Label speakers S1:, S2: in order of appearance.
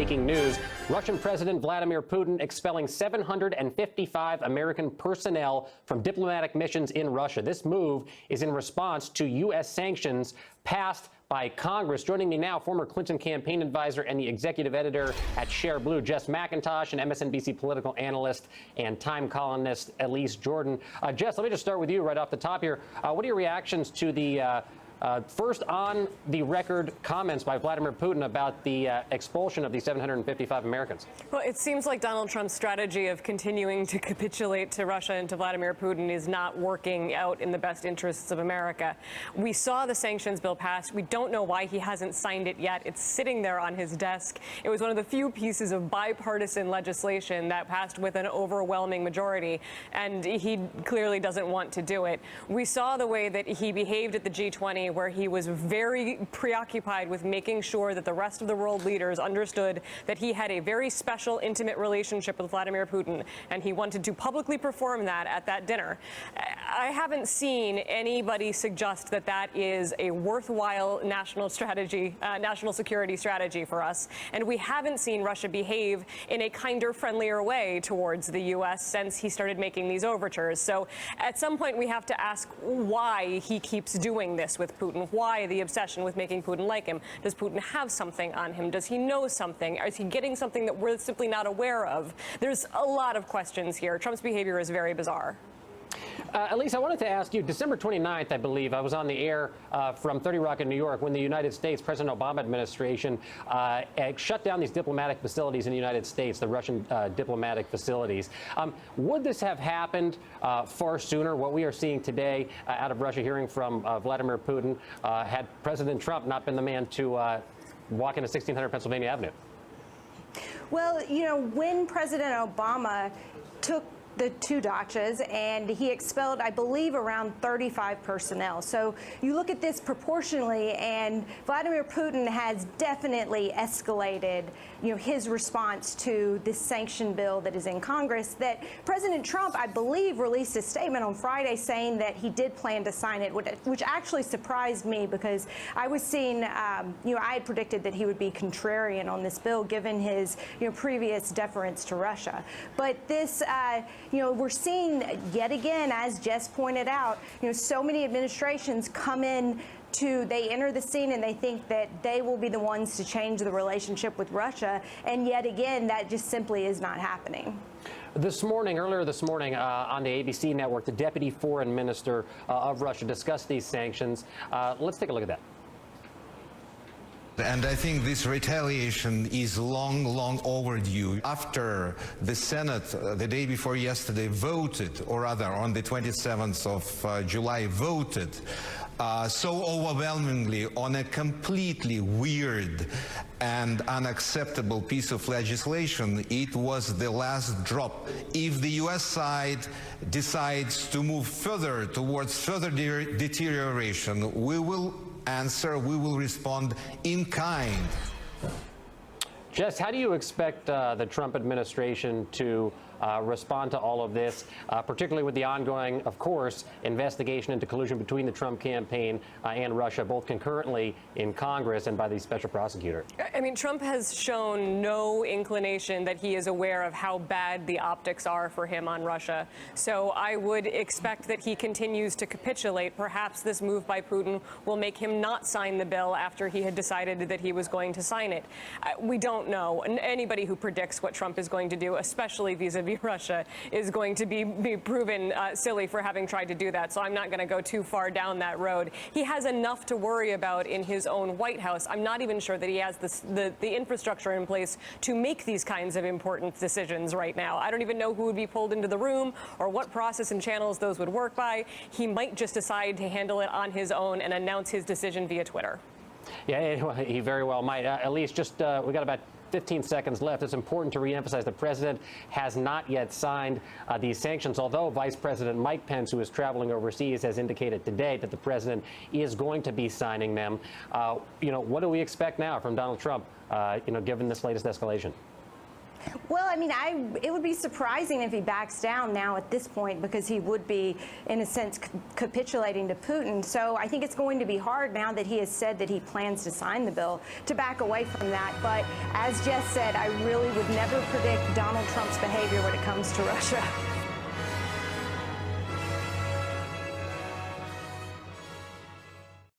S1: breaking news. Russian President Vladimir Putin expelling 755 American personnel from diplomatic missions in Russia. This move is in response to U.S. sanctions passed by Congress. Joining me now, former Clinton campaign advisor and the executive editor at Share Blue, Jess McIntosh, and MSNBC political analyst and Time columnist Elise Jordan. Jess, let me just start with you right off the top here. What are your reactions to the first on the record comments by Vladimir Putin about the expulsion of these 755 Americans?
S2: Well, it seems like Donald Trump's strategy of continuing to capitulate to Russia and to Vladimir Putin is not working out in the best interests of America. We saw the sanctions bill passed. We don't know why he hasn't signed it yet. It's sitting there on his desk. It was one of the few pieces of bipartisan legislation that passed with an overwhelming majority, and he clearly doesn't want to do it. We saw the way that he behaved at the G20, where he was very preoccupied with making sure that the rest of the world leaders understood that he had a very special, intimate relationship with Vladimir Putin, and he wanted to publicly perform that at that dinner. I haven't seen anybody suggest that that is a worthwhile national strategy, national security strategy for us, and we haven't seen Russia behave in a kinder, friendlier way towards the U.S. since he started making these overtures. So at some point we have to ask why he keeps doing this with Putin. Why the obsession with making Putin like him? Does Putin have something on him? Does he know something? Is he getting something that we're simply not aware of? There's a lot of questions here. Trump's behavior is very bizarre.
S1: Elise, I wanted to ask you, December 29th, I believe, I was on the air from 30 Rock in New York when the United States, President Obama administration, shut down these diplomatic facilities in the United States, the Russian diplomatic facilities. Would this have happened far sooner, what we are seeing today out of Russia, hearing from Vladimir Putin, had President Trump not been the man to walk into 1600 Pennsylvania Avenue?
S3: Well, you know, when President Obama took the two dachas, and he expelled, I believe, around 35 personnel. So you look at this proportionally, and Vladimir Putin has definitely escalated, you know, his response to this sanction bill that is in Congress. That President Trump, I believe, released a statement on Friday saying that he did plan to sign it, which actually surprised me because I was seeing, you know, I had predicted that he would be contrarian on this bill given his, you know, previous deference to Russia. But this, you know, we're seeing yet again, as Jess pointed out, you know, so many administrations come in they enter the scene and they think that they will be the ones to change the relationship with Russia. And yet again, that just simply is not happening.
S1: Earlier this morning, on the ABC network, the deputy foreign minister of Russia discussed these sanctions. Let's take a look at that.
S4: And I think this retaliation is long overdue. After the Senate, the day before yesterday, voted, or rather on the 27th of July, voted so overwhelmingly on a completely weird and unacceptable piece of legislation, it was the last drop. If the U.S. side decides to move further towards further deterioration, we will answer, we will respond in kind.
S1: Jess, how do you expect the Trump administration to respond to all of this, particularly with the ongoing, of course, investigation into collusion between the Trump campaign and Russia, both concurrently in Congress and by the special prosecutor?
S2: I mean, Trump has shown no inclination that he is aware of how bad the optics are for him on Russia. So I would expect that he continues to capitulate. Perhaps this move by Putin will make him not sign the bill after he had decided that he was going to sign it. We don't know. And anybody who predicts what Trump is going to do, especially vis-a-vis Russia, is going to be proven silly for having tried to do that. So I'm not going to go too far down that road. He has enough to worry about in his own White House. I'm not even sure that he has the infrastructure in place to make these kinds of important decisions right now. I don't even know who would be pulled into the room or what process and channels those would work by. He might just decide to handle it on his own and announce his decision via Twitter.
S1: Yeah, he very well might. Elise, just we got about 15 seconds left. It's important to reemphasize the president has not yet signed these sanctions, although Vice President Mike Pence, who is traveling overseas, has indicated today that the president is going to be signing them. You know, what do we expect now from Donald Trump, you know, given this latest escalation?
S3: Well, I mean, it would be surprising if he backs down now at this point, because he would be, in a sense, capitulating to Putin. So I think it's going to be hard now that he has said that he plans to sign the bill to back away from that. But as Jess said, I really would never predict Donald Trump's behavior when it comes to Russia.